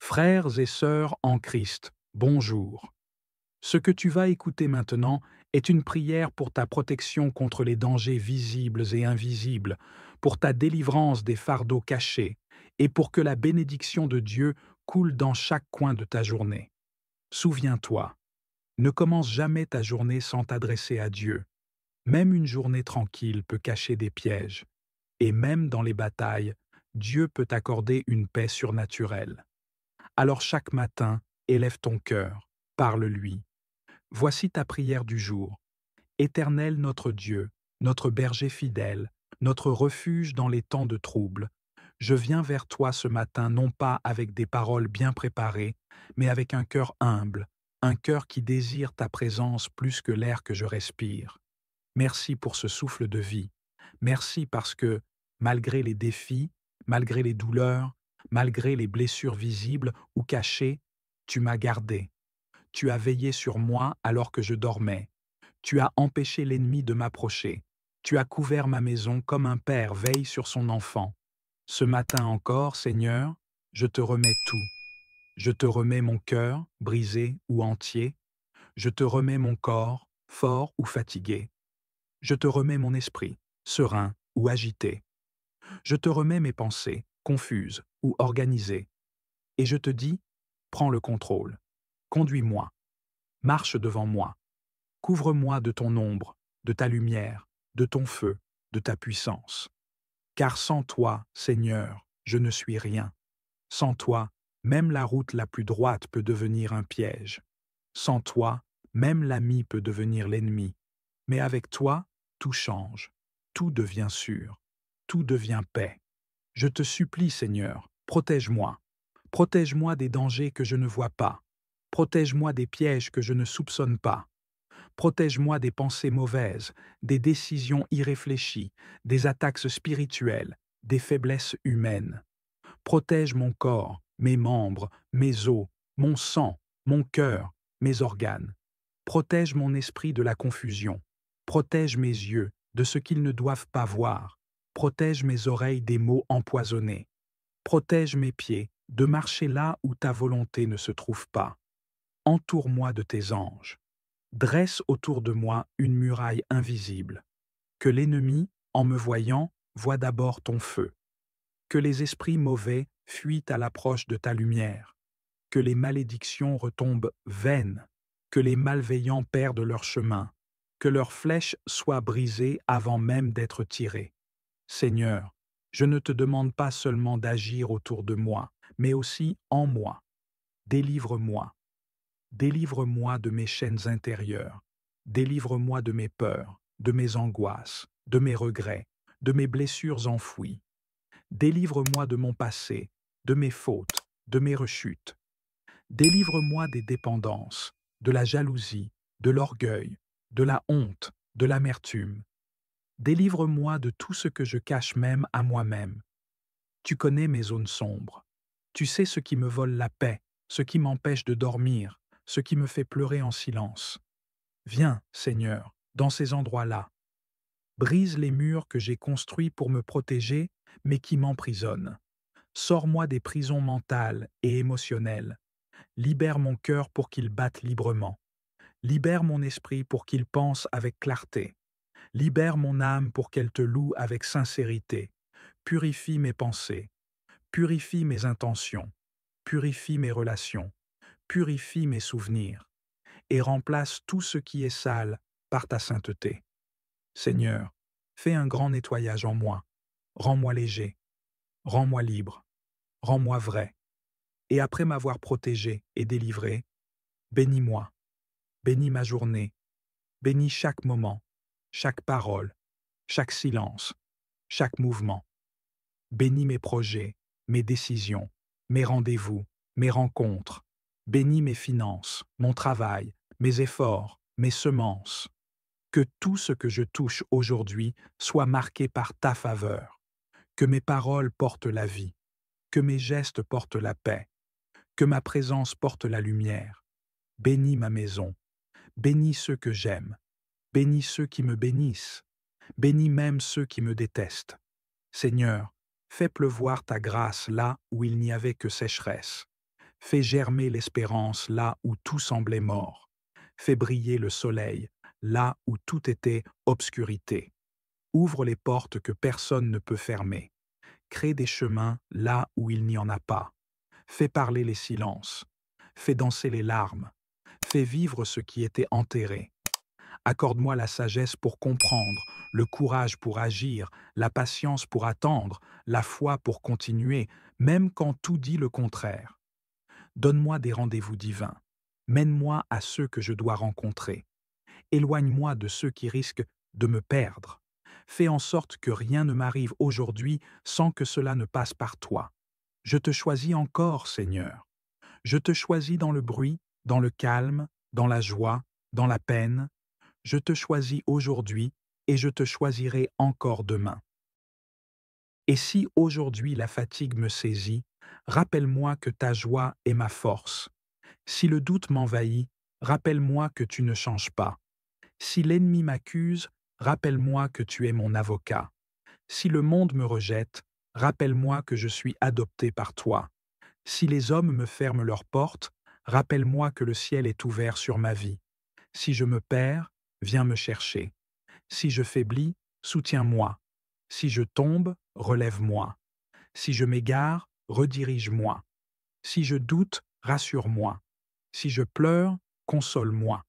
Frères et sœurs en Christ, bonjour. Ce que tu vas écouter maintenant est une prière pour ta protection contre les dangers visibles et invisibles, pour ta délivrance des fardeaux cachés, et pour que la bénédiction de Dieu coule dans chaque coin de ta journée. Souviens-toi, ne commence jamais ta journée sans t'adresser à Dieu. Même une journée tranquille peut cacher des pièges, et même dans les batailles, Dieu peut t'accorder une paix surnaturelle. Alors chaque matin, élève ton cœur, parle-lui. Voici ta prière du jour. Éternel notre Dieu, notre berger fidèle, notre refuge dans les temps de trouble, je viens vers toi ce matin non pas avec des paroles bien préparées, mais avec un cœur humble, un cœur qui désire ta présence plus que l'air que je respire. Merci pour ce souffle de vie. Merci parce que, malgré les défis, malgré les douleurs, malgré les blessures visibles ou cachées, tu m'as gardé. Tu as veillé sur moi alors que je dormais. Tu as empêché l'ennemi de m'approcher. Tu as couvert ma maison comme un père veille sur son enfant. Ce matin encore, Seigneur, je te remets tout. Je te remets mon cœur, brisé ou entier. Je te remets mon corps, fort ou fatigué. Je te remets mon esprit, serein ou agité. Je te remets mes pensées, confuses ou organisées. Et je te dis, prends le contrôle. Conduis-moi. Marche devant moi. Couvre-moi de ton ombre, de ta lumière, de ton feu, de ta puissance. Car sans toi, Seigneur, je ne suis rien. Sans toi, même la route la plus droite peut devenir un piège. Sans toi, même l'ami peut devenir l'ennemi. Mais avec toi, tout change, tout devient sûr, tout devient paix. Je te supplie, Seigneur, protège-moi. Protège-moi des dangers que je ne vois pas. Protège-moi des pièges que je ne soupçonne pas. Protège-moi des pensées mauvaises, des décisions irréfléchies, des attaques spirituelles, des faiblesses humaines. Protège mon corps, mes membres, mes os, mon sang, mon cœur, mes organes. Protège mon esprit de la confusion. Protège mes yeux de ce qu'ils ne doivent pas voir. Protège mes oreilles des mots empoisonnés. Protège mes pieds de marcher là où ta volonté ne se trouve pas. Entoure-moi de tes anges. Dresse autour de moi une muraille invisible. Que l'ennemi, en me voyant, voie d'abord ton feu. Que les esprits mauvais fuient à l'approche de ta lumière. Que les malédictions retombent vaines. Que les malveillants perdent leur chemin. Que leurs flèches soient brisées avant même d'être tirées. Seigneur, je ne te demande pas seulement d'agir autour de moi, mais aussi en moi. Délivre-moi. Délivre-moi de mes chaînes intérieures. Délivre-moi de mes peurs, de mes angoisses, de mes regrets, de mes blessures enfouies. Délivre-moi de mon passé, de mes fautes, de mes rechutes. Délivre-moi des dépendances, de la jalousie, de l'orgueil, de la honte, de l'amertume. Délivre-moi de tout ce que je cache même à moi-même. Tu connais mes zones sombres. Tu sais ce qui me vole la paix, ce qui m'empêche de dormir, ce qui me fait pleurer en silence. Viens, Seigneur, dans ces endroits-là. Brise les murs que j'ai construits pour me protéger, mais qui m'emprisonnent. Sors-moi des prisons mentales et émotionnelles. Libère mon cœur pour qu'il batte librement. Libère mon esprit pour qu'il pense avec clarté. Libère mon âme pour qu'elle te loue avec sincérité. Purifie mes pensées. Purifie mes intentions. Purifie mes relations. Purifie mes souvenirs. Et remplace tout ce qui est sale par ta sainteté. Seigneur, fais un grand nettoyage en moi. Rends-moi léger. Rends-moi libre. Rends-moi vrai. Et après m'avoir protégé et délivré, bénis-moi. Bénis ma journée. Bénis chaque moment, chaque parole, chaque silence, chaque mouvement. Bénis mes projets, mes décisions, mes rendez-vous, mes rencontres. Bénis mes finances, mon travail, mes efforts, mes semences. Que tout ce que je touche aujourd'hui soit marqué par ta faveur. Que mes paroles portent la vie. Que mes gestes portent la paix. Que ma présence porte la lumière. Bénis ma maison. Bénis ceux que j'aime. Bénis ceux qui me bénissent. Bénis même ceux qui me détestent. Seigneur, fais pleuvoir ta grâce là où il n'y avait que sécheresse. Fais germer l'espérance là où tout semblait mort. Fais briller le soleil là où tout était obscurité. Ouvre les portes que personne ne peut fermer. Crée des chemins là où il n'y en a pas. Fais parler les silences. Fais danser les larmes. Fais vivre ce qui était enterré. Accorde-moi la sagesse pour comprendre, le courage pour agir, la patience pour attendre, la foi pour continuer, même quand tout dit le contraire. Donne-moi des rendez-vous divins. Mène-moi à ceux que je dois rencontrer. Éloigne-moi de ceux qui risquent de me perdre. Fais en sorte que rien ne m'arrive aujourd'hui sans que cela ne passe par toi. Je te choisis encore, Seigneur. Je te choisis dans le bruit, dans le calme, dans la joie, dans la peine. Je te choisis aujourd'hui et je te choisirai encore demain. Et si aujourd'hui la fatigue me saisit, rappelle-moi que ta joie est ma force. Si le doute m'envahit, rappelle-moi que tu ne changes pas. Si l'ennemi m'accuse, rappelle-moi que tu es mon avocat. Si le monde me rejette, rappelle-moi que je suis adopté par toi. Si les hommes me ferment leurs portes, rappelle-moi que le ciel est ouvert sur ma vie. Si je me perds, viens me chercher. Si je faiblis, soutiens-moi. Si je tombe, relève-moi. Si je m'égare, redirige-moi. Si je doute, rassure-moi. Si je pleure, console-moi.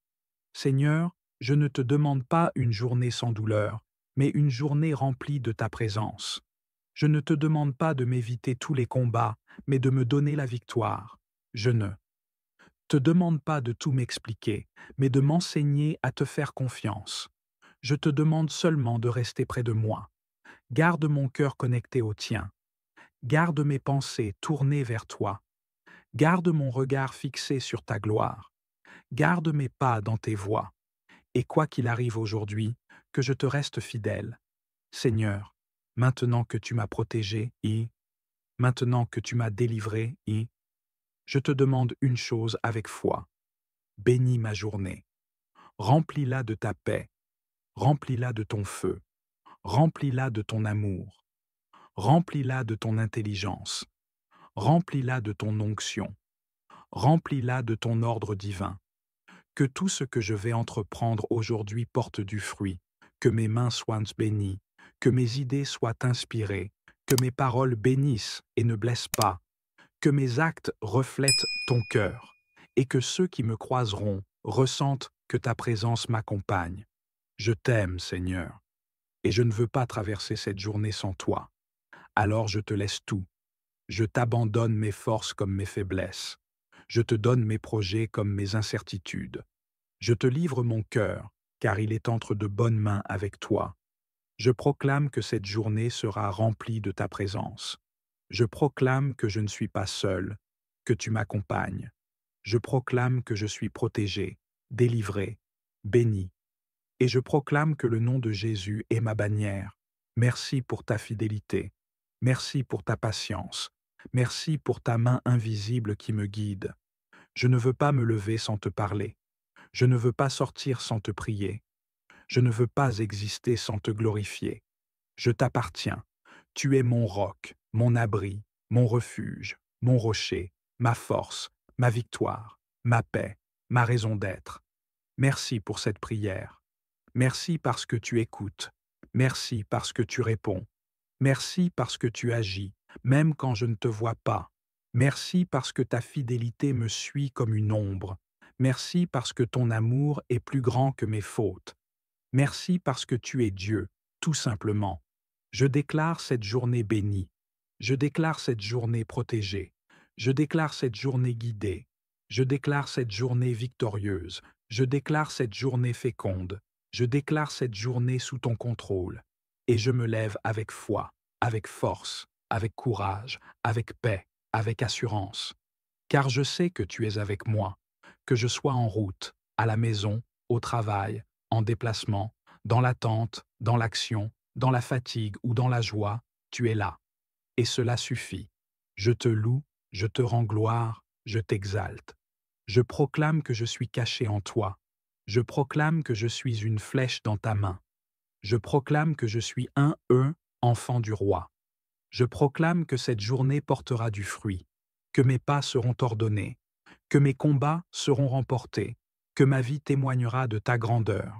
Seigneur, je ne te demande pas une journée sans douleur, mais une journée remplie de ta présence. Je ne te demande pas de m'éviter tous les combats, mais de me donner la victoire. Je ne te demande pas de tout m'expliquer, mais de m'enseigner à te faire confiance. Je te demande seulement de rester près de moi. Garde mon cœur connecté au tien. Garde mes pensées tournées vers toi. Garde mon regard fixé sur ta gloire. Garde mes pas dans tes voies. Et quoi qu'il arrive aujourd'hui, que je te reste fidèle. Seigneur, maintenant que tu m'as protégé, maintenant que tu m'as délivré, je te demande une chose avec foi. Bénis ma journée. Remplis-la de ta paix. Remplis-la de ton feu. Remplis-la de ton amour. Remplis-la de ton intelligence. Remplis-la de ton onction. Remplis-la de ton ordre divin. Que tout ce que je vais entreprendre aujourd'hui porte du fruit, que mes mains soient bénies, que mes idées soient inspirées, que mes paroles bénissent et ne blessent pas, que mes actes reflètent ton cœur, et que ceux qui me croiseront ressentent que ta présence m'accompagne. Je t'aime, Seigneur, et je ne veux pas traverser cette journée sans toi. Alors je te laisse tout. Je t'abandonne mes forces comme mes faiblesses. Je te donne mes projets comme mes incertitudes. Je te livre mon cœur, car il est entre de bonnes mains avec toi. Je proclame que cette journée sera remplie de ta présence. Je proclame que je ne suis pas seul, que tu m'accompagnes. Je proclame que je suis protégé, délivré, béni. Et je proclame que le nom de Jésus est ma bannière. Merci pour ta fidélité. Merci pour ta patience. Merci pour ta main invisible qui me guide. Je ne veux pas me lever sans te parler. Je ne veux pas sortir sans te prier. Je ne veux pas exister sans te glorifier. Je t'appartiens. Tu es mon roc, mon abri, mon refuge, mon rocher, ma force, ma victoire, ma paix, ma raison d'être. Merci pour cette prière. Merci parce que tu écoutes. Merci parce que tu réponds. Merci parce que tu agis, même quand je ne te vois pas. Merci parce que ta fidélité me suit comme une ombre. Merci parce que ton amour est plus grand que mes fautes. Merci parce que tu es Dieu, tout simplement. Je déclare cette journée bénie. Je déclare cette journée protégée. Je déclare cette journée guidée. Je déclare cette journée victorieuse. Je déclare cette journée féconde. Je déclare cette journée sous ton contrôle. Et je me lève avec foi, avec force, avec courage, avec paix, avec assurance. Car je sais que tu es avec moi, que je sois en route, à la maison, au travail, en déplacement, dans l'attente, dans l'action, dans la fatigue ou dans la joie, tu es là. Et cela suffit. Je te loue, je te rends gloire, je t'exalte. Je proclame que je suis caché en toi. Je proclame que je suis une flèche dans ta main. Je proclame que je suis enfant du roi. Je proclame que cette journée portera du fruit, que mes pas seront ordonnés, que mes combats seront remportés, que ma vie témoignera de ta grandeur.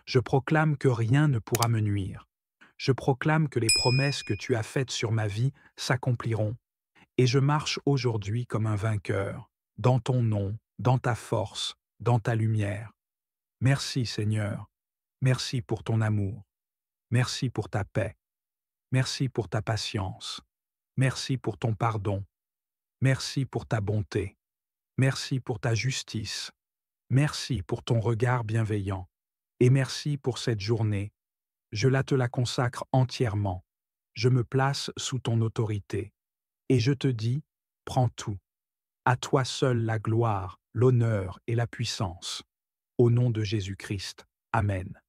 Je proclame que rien ne pourra me nuire. Je proclame que les promesses que tu as faites sur ma vie s'accompliront, et je marche aujourd'hui comme un vainqueur, dans ton nom, dans ta force, dans ta lumière. Merci Seigneur, merci pour ton amour, merci pour ta paix, merci pour ta patience, merci pour ton pardon, merci pour ta bonté, merci pour ta justice, merci pour ton regard bienveillant, et merci pour cette journée. Je te la consacre entièrement. Je me place sous ton autorité. Et je te dis, prends tout. À toi seul la gloire, l'honneur et la puissance. Au nom de Jésus-Christ. Amen.